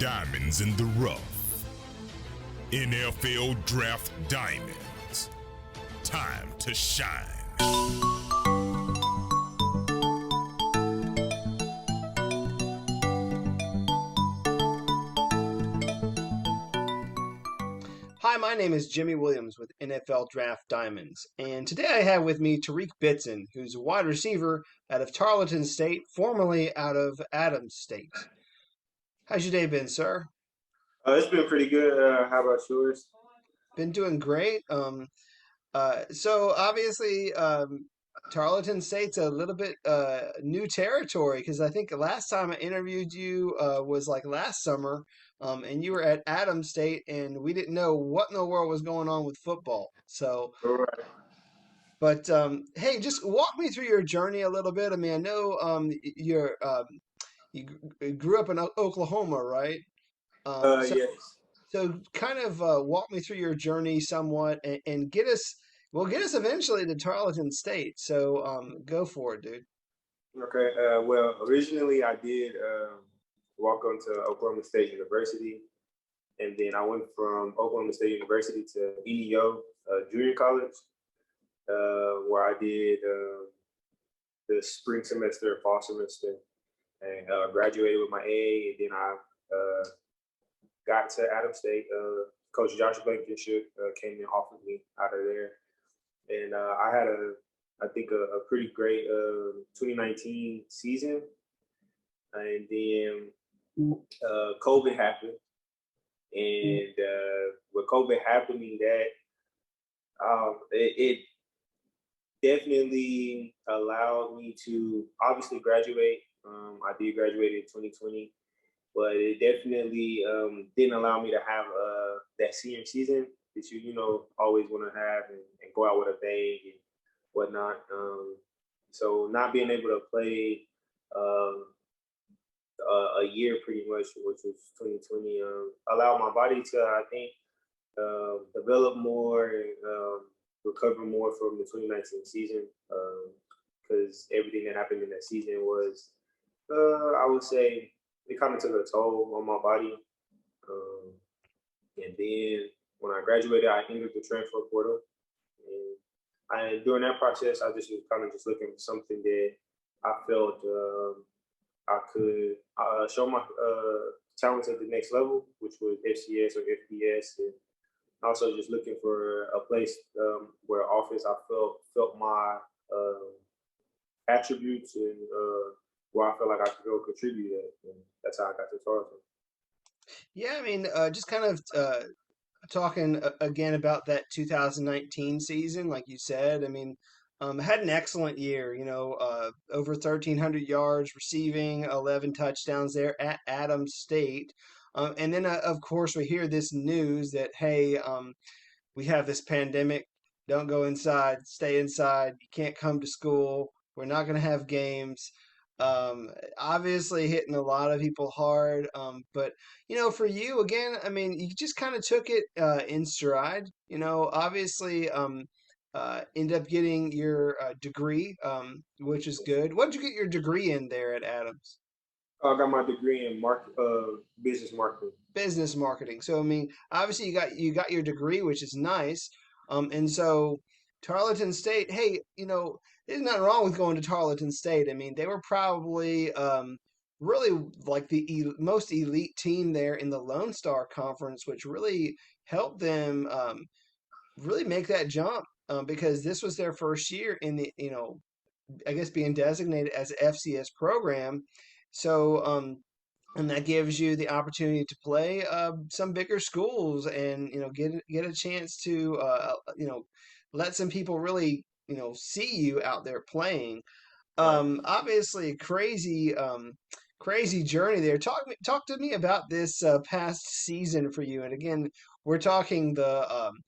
Diamonds in the rough. NFL Draft Diamonds. Time to shine. Hi, my name is Jimmy Williams with NFL Draft Diamonds, and today I have with me Tariq Bitson, who's a wide receiver out of Tarleton State, formerly out of Adams State. How's your day been, sir? It's been pretty good. How about yours? Been doing great. So obviously, Tarleton State's a little bit new territory because I think the last time I interviewed you was like last summer, and you were at Adams State, and we didn't know what in the world was going on with football. So, All right. but hey, just walk me through your journey a little bit. I mean, I know you grew up in Oklahoma, right? Um, so Yes. so kind of walk me through your journey somewhat and get us eventually to Tarleton State. So go for it, dude. Okay. Well, originally I did walk on to Oklahoma State University, and then I went from Oklahoma State University to EDO Junior College, where I did the spring semester, fall semester, and graduated with my A. And then I got to Adams State. Coach Josh Blankenship came and offered me out of there. And I had I think, a pretty great 2019 season. And then COVID happened. And with COVID happening, that it definitely allowed me to obviously graduate. I did graduate in 2020, but it definitely didn't allow me to have that senior season that you always want to have and go out with a bang and whatnot. So not being able to play um, a year pretty much, which was 2020, allowed my body to, I think, develop more and recover more from the 2019 season, because everything that happened in that season was, I would say, it kind of took a toll on my body. Um, and then when I graduated, I entered the transfer portal. And during that process, I just was kind of just looking for something that I felt I could show my talents at the next level, which was FCS or FBS, and also just looking for a place where offense I felt my attributes and where I felt like I could go contribute at. And that's how I got to Tarleton. Yeah, I mean, just kind of talking again about that 2019 season, like you said. I mean, had an excellent year. Over 1,300 yards receiving, 11 touchdowns there at Adams State. And then, of course, we hear this news that, hey, we have this pandemic. Don't go inside. Stay inside. You can't come to school. We're not going to have games. Um, Obviously hitting a lot of people hard. But for you again, I mean, you just kind of took it in stride. Obviously, ended up getting your degree, which is good. What did you get your degree in there at Adams? I got my degree in business marketing. Business marketing. So I mean, obviously you got your degree, which is nice. And so Tarleton State, hey, there's nothing wrong with going to Tarleton State. I mean, they were probably really like the most elite team there in the Lone Star Conference, which really helped them really make that jump because this was their first year in the, I guess being designated as an FCS program. So and that gives you the opportunity to play some bigger schools and get a chance to let some people really see you out there playing. Right. Obviously, crazy journey there. Talk to me about this past season for you. And again, we're talking the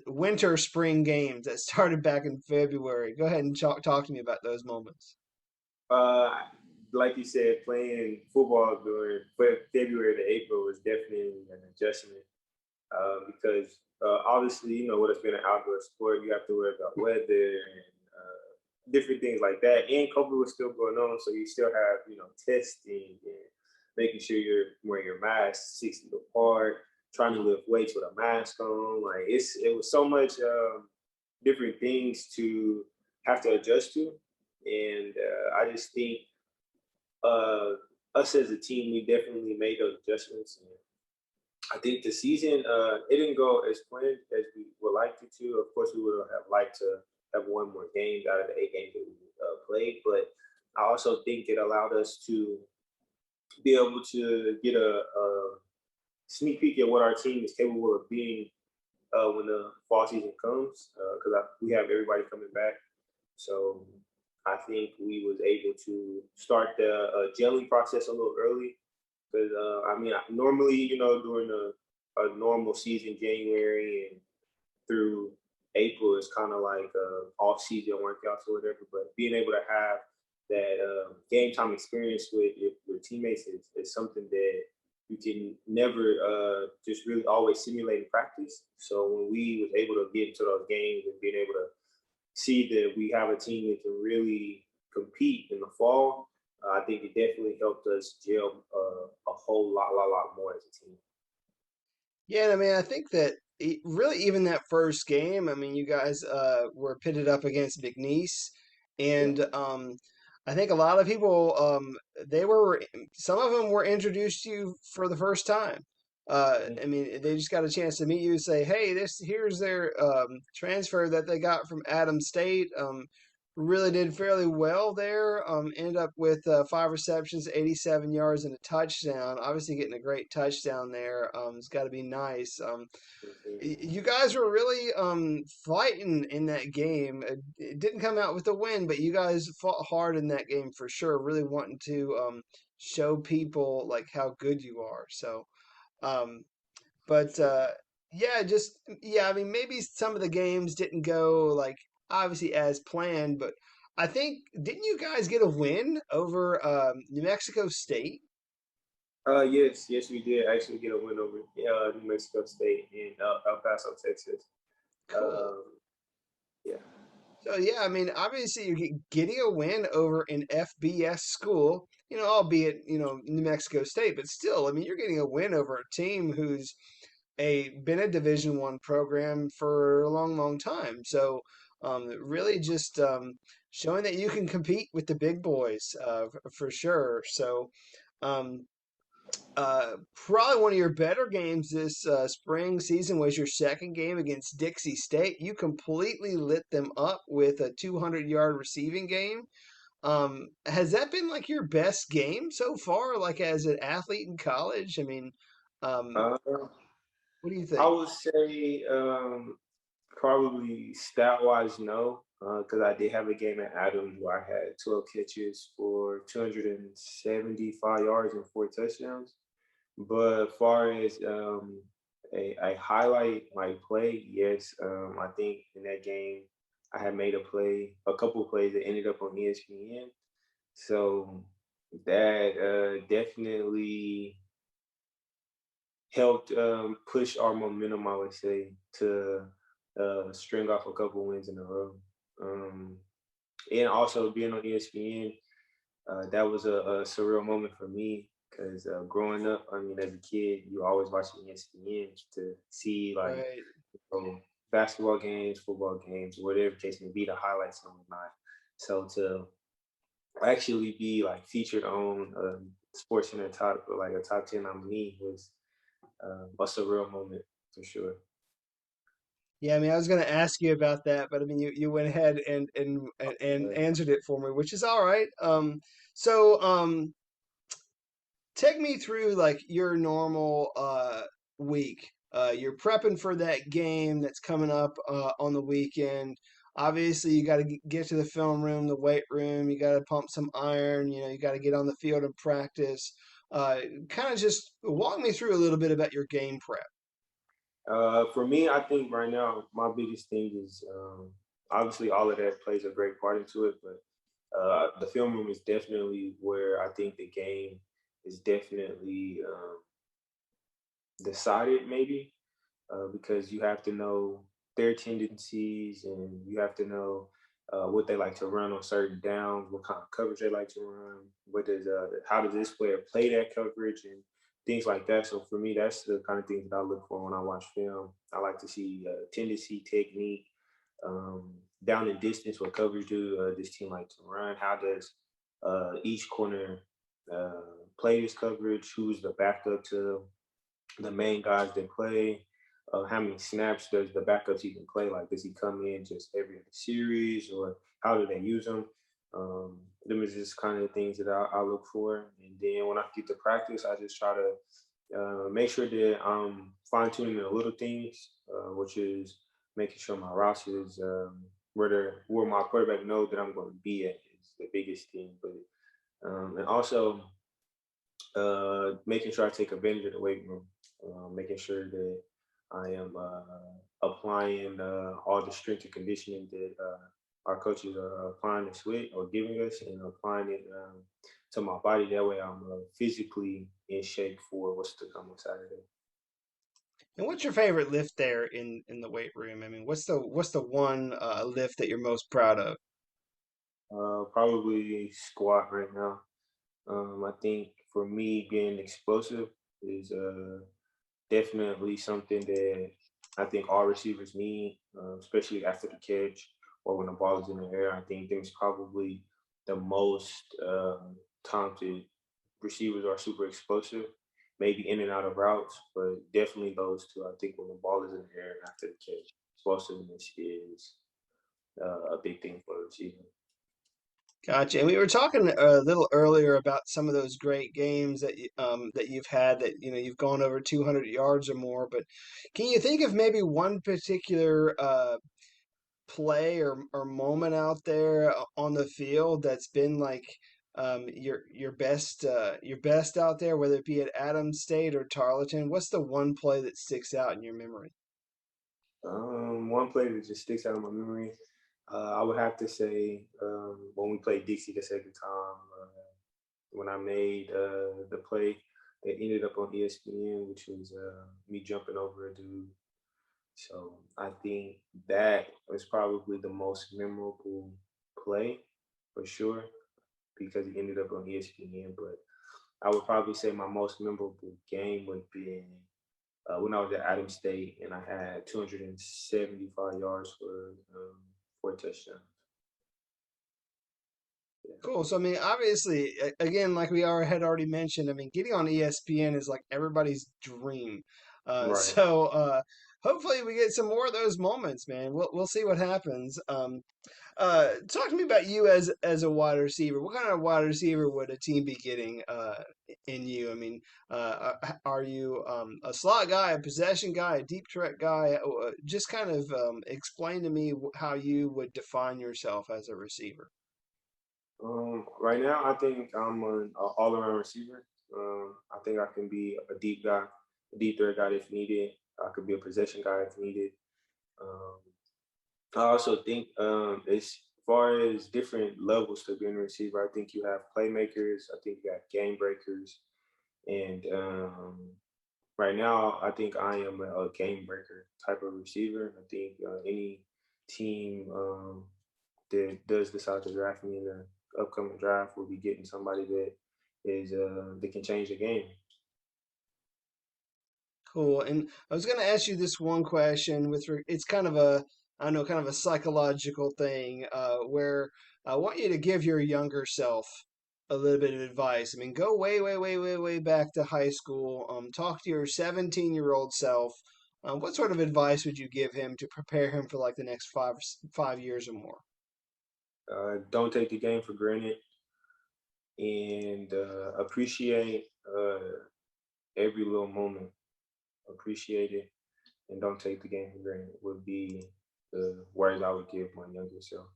winter spring games that started back in February. Go ahead and talk to me about those moments. Uh, like you said, playing football during February to April was definitely an adjustment, because obviously, what it's been an outdoor sport, you have to worry about weather and different things like that. And COVID was still going on, so you still have testing and making sure you're wearing your mask 6 feet apart, trying to lift weights with a mask on. Like it was so much different things to have to adjust to, and I just think uh, us as a team, we definitely made those adjustments. And I think the season it didn't go as planned as we would like it to. Of course, we would have liked to have won more games out of the 8 games that we played, but I also think it allowed us to be able to get a sneak peek at what our team is capable of being when the fall season comes, because we have everybody coming back. So I think we was able to start the gelling process a little early. Because I mean, normally, during a normal season, January and through April is kind of like off season workouts or whatever. But being able to have that game time experience with your teammates is something that you can never just really always simulate in practice. So when we was able to get into those games and being able to see that we have a team that can really compete in the fall, I think it definitely helped us gel a whole lot more as a team. Yeah, and I mean, I think that really even that first game, I mean, you guys were pitted up against McNeese, Yeah. and I think a lot of people they were some of them were introduced to you for the first time. I mean, they just got a chance to meet you and say, "Hey, this here's their transfer that they got from Adams State." Really did fairly well there. Ended up with 5 receptions, 87 yards, and a touchdown. Obviously, getting a great touchdown there. It's got to be nice. You guys were really fighting in that game. It didn't come out with a win, but you guys fought hard in that game for sure. Really wanting to show people like how good you are. So, um, but yeah, just yeah. I mean, maybe some of the games didn't go like obviously as planned, but I think didn't you guys get a win over New Mexico State? Yes, we did actually get a win over New Mexico State in El Paso, Texas. Cool. Um, yeah. So yeah, I mean, obviously you're getting a win over an FBS school, albeit New Mexico State, but still, I mean, you're getting a win over a team who's been a Division I program for a long time. So really just showing that you can compete with the big boys for sure. So um, probably one of your better games this spring season was your second game against Dixie State. You completely lit them up with a 200-yard receiving game. Has that been like your best game so far, like as an athlete in college? I mean, um, Uh, what do you I think? would say probably stat wise, no, because I did have a game at Adams where I had 12 catches for 275 yards and 4 touchdowns. But as far as a highlight like play, yes, I think in that game I had made a couple of plays that ended up on ESPN. So that definitely helped push our momentum, I would say, to string off a couple wins in a row. Um, and also being on ESPN, that was a surreal moment for me because growing up, I mean, as a kid, you always watching ESPN to see like Right. basketball games, football games, whatever the case may be, the highlights and whatnot. So to actually be like featured on Sports Center top like a top 10 nominee was a surreal moment for sure. Yeah, I mean, I was going to ask you about that, but I mean, you went ahead and Uh, answered it for me, which is all right. So take me through like your normal week. You're prepping for that game that's coming up on the weekend. Obviously, you got to get to the film room, the weight room. You got to pump some iron. You got to get on the field and practice. Kind of just walk me through a little bit about your game prep. for me, I think right now my biggest thing is obviously all of that plays a great part into it, but the film room is definitely where I think the game is definitely decided, maybe because you have to know their tendencies and you have to know what they like to run on certain downs, what kind of coverage they like to run, what does how does this player play that coverage, and things like that. So for me, that's the kind of things that I look for when I watch film. I like to see tendency, technique, down and distance, what coverage do this team like to run, how does each corner uh, play this coverage, who's the backup to the main guys that play. How many snaps does the backups even play? Like, does he come in just every other series, or how do they use him? Them is just kind of things that I look for. And then when I get to practice, I just try to make sure that I'm fine tuning the little things, which is making sure my roster is where my quarterback knows that I'm going to be at is the biggest thing. But and also making sure I take advantage of the weight room, making sure that I am applying all the strength and conditioning that our coaches are applying this with or giving us, and applying it to my body. That way, I'm physically in shape for what's to come on Saturday. And what's your favorite lift there in the weight room? I mean, what's the one lift that you're most proud of? Probably squat right now. I think for me, being explosive is definitely something that I think all receivers need, especially after the catch or when the ball is in the air. I think there's probably the most talented receivers are super explosive, maybe in and out of routes, but definitely those two. I think when the ball is in the air and after the catch, explosiveness is a big thing for a receiver. Gotcha. And we were talking a little earlier about some of those great games that you've had that you've gone over 200 yards or more. But can you think of maybe one particular play or moment out there on the field that's been like your best out there, whether it be at Adams State or Tarleton? What's the one play that sticks out in your memory? One play that just sticks out in my memory, I would have to say when we played Dixie the second time, when I made the play that ended up on ESPN, which was me jumping over a dude. So I think that was probably the most memorable play for sure because it ended up on ESPN. But I would probably say my most memorable game would be when I was at Adams State and I had 275 yards um, for a touchdown. Yeah. Cool. So, I mean, obviously, again, like had already mentioned, I mean, getting on ESPN is like everybody's dream. Right. So, hopefully we get some more of those moments, man. We'll see what happens. Talk to me about you as a wide receiver. What kind of wide receiver would a team be getting in you? I mean, are you a slot guy, a possession guy, a deep threat guy? Just kind of explain to me how you would define yourself as a receiver. Right now, I think I'm an all-around receiver. I think I can be a deep guy, a deep threat guy if needed. I could be a possession guy if needed. Um, I also think as far as different levels to being a receiver, I think you have playmakers. I think you have game breakers, and right now, I think I am a game breaker type of receiver. I think any team that does decide to draft me in the upcoming draft will be getting somebody that is that can change the game. Cool. And I was going to ask you this one question it's kind of a, I don't know, kind of a psychological thing, where I want you to give your younger self a little bit of advice. I mean, go way, way, way, way, way back to high school. Talk to your 17-year-old self. What sort of advice would you give him to prepare him for like the next 5 years or more? Don't take the game for granted and appreciate every little moment. Appreciate it and don't take the game for granted would be the words I would give my younger self.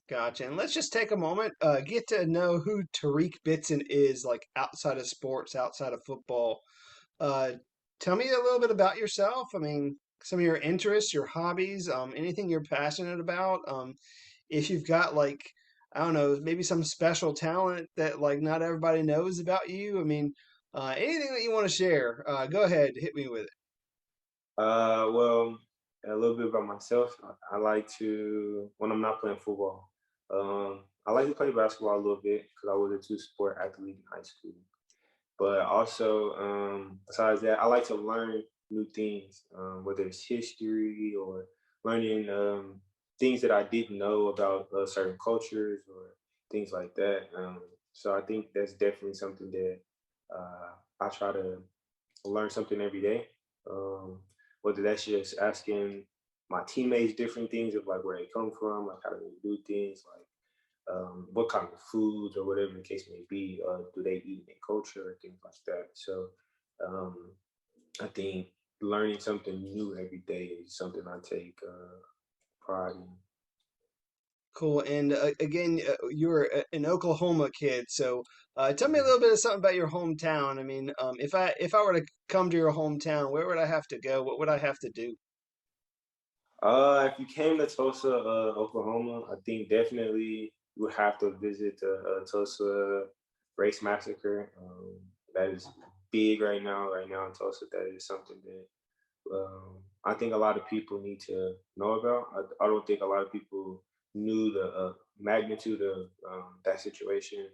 Gotcha. And let's just take a moment, get to know who Tariq Bitson is, like outside of sports, outside of football. Uh, Tell me a little bit about yourself. I mean, some of your interests, your hobbies, anything you're passionate about. If you've got like, I don't know, maybe some special talent that like not everybody knows about you. I mean, anything that you want to share, go ahead, hit me with it. Well, a little bit about myself. I like to when I'm not playing football. I like to play basketball a little bit because I was a two-sport athlete in high school. But also, besides that, I like to learn new things, whether it's history or learning things that I didn't know about certain cultures or things like that. So I think that's definitely something that I try to learn something every day. Um, whether that's just asking my teammates different things of like where they come from, like how do they do things, like what kind of foods or whatever the case may be, do they eat in their culture or things like that. So um, I think learning something new every day is something I take pride in. Cool. And again, you're an Oklahoma kid, so tell me a Mhm. little bit of something about your hometown. I mean, if I were to come to your hometown, where would I have to go? What would I have to do? If you came to Tulsa, Oklahoma, I think definitely you would have to visit the Tulsa Race Massacre. That is big right now. Right now in Tulsa, that is something that I think a lot of people need to know about. I don't think a lot of people knew the magnitude of that situation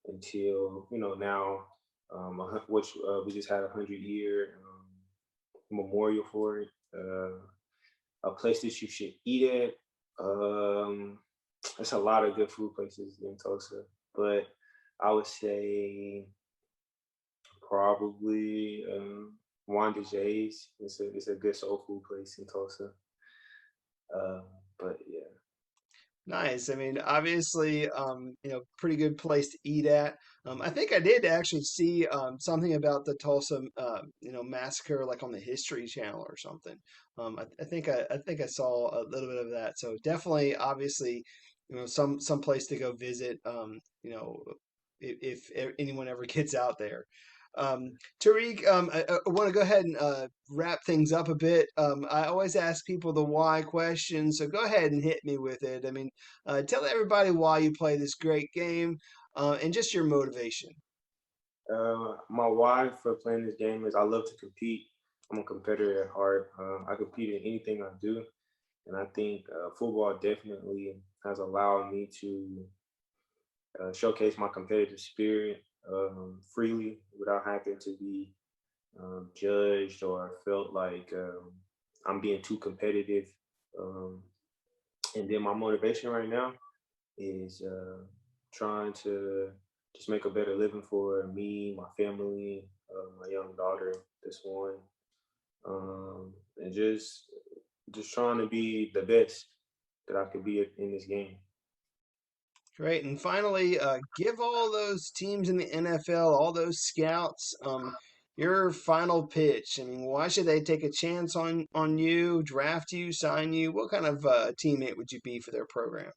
until now, which we just had 100-year memorial for it. A place that you should eat at. Um, there's a lot of good food places in Tulsa, but I would say probably Wanda J's. It's a good soul food place in Tulsa. But yeah. Nice. I mean, obviously, pretty good place to eat at. I think I did actually see something about the Tulsa, massacre, like on the History Channel or something. I think I saw a little bit of that. So definitely, obviously, some place to go visit. If anyone ever gets out there. Tariq, I want to go ahead and wrap things up a bit. I always ask people the why question, so go ahead and hit me with it. I mean, tell everybody why you play this great game, and just your motivation. My why for playing this game is I love to compete. I'm a competitor at heart. I compete in anything I do, and I think football definitely has allowed me to showcase my competitive spirit freely without having to be judged or felt like I'm being too competitive. Um, and then my motivation right now is trying to just make a better living for me, my family, my young daughter, this one, and just trying to be the best that I could be in this game. Great. And finally, give all those teams in the NFL, all those scouts, your final pitch. I mean, why should they take a chance on you, draft you, sign you? What kind of teammate would you be for their program?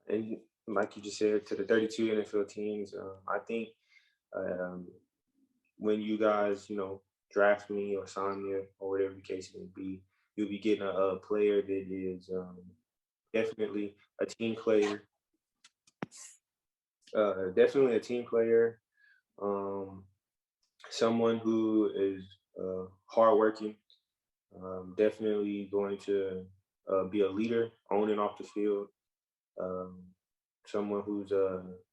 And like you just said, to the 32 NFL teams, I think um, when you guys, draft me or sign me or whatever the case may be, you'll be getting a player that is definitely a team player, definitely a team player, um, someone who is hardworking, definitely going to be a leader on and off the field, um, someone who's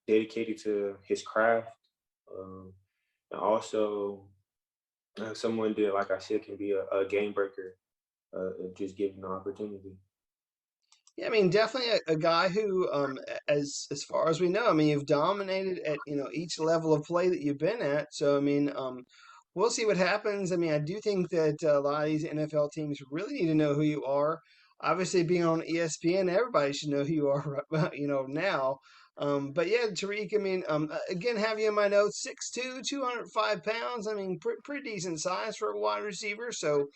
dedicated to his craft, um, and also someone that, like I said, can be a game breaker if just given the opportunity. Yeah, I mean, definitely a guy who, as far as we know, I mean, you've dominated at each level of play that you've been at. So I mean, we'll see what happens. I mean, I do think that a lot of these NFL teams really need to know who you are. Obviously, being on ESPN, everybody should know who you are, now. But yeah, Tariq, I mean, again, have you in my notes, 6'2", 205 pounds. I mean, pretty decent size for a wide receiver. So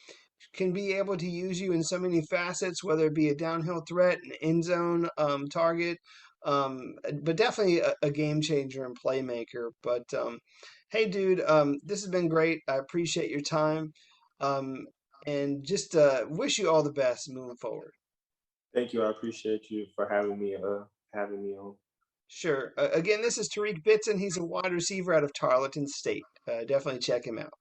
can be able to use you in so many facets, whether it be a downhill threat, an end zone target, but definitely a game changer and playmaker. But hey, dude, this has been great. I appreciate your time, um, and just wish you all the best moving forward. Thank you. I appreciate you for having me on. Sure. Again, this is Tariq Bitson. He's a wide receiver out of Tarleton State. Definitely check him out.